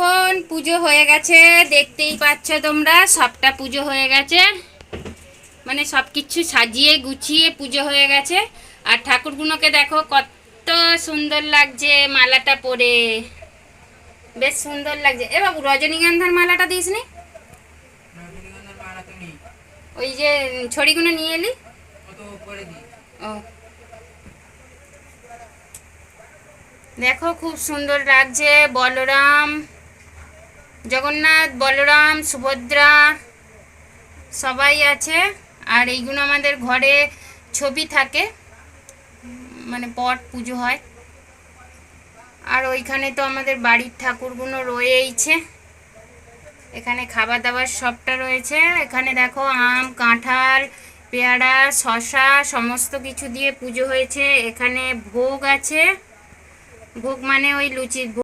এখন পুজো হয়ে গেছে, দেখতেই পাচ্ছ তোমরা, সবটা পুজো হয়ে গেছে, মানে সব কিছু সাজিয়ে গুছিয়ে পুজো হয়ে গেছে। আর ঠাকুরগুলোকে দেখো কত সুন্দর লাগছে মালাটা পরে, বেশ সুন্দর লাগছে। এ বাবু, রজনীগন্ধার মালাটা দিসনি? ওই যে ছড়িগুলো নিয়ে এলি। ও, দেখো খুব সুন্দর লাগছে। বলরাম, জগন্নাথ, বলরাম, সুভদ্রা সবাই আছে। আর এইগুলো আমাদের ঘরে ছবি থাকে, মানে পট পুজো হয়। আর ওইখানে তো আমাদের বাড়ির ঠাকুরগুলো রয়েইছে। এখানে খাবার দাবার সবটা রয়েছে। এখানে দেখো আম, কাঁঠাল, পেয়ারা, শশা সমস্ত কিছু দিয়ে পুজো হয়েছে। এখানে ভোগ আছে, ভোগ মানে ওই লুচির ভোগ।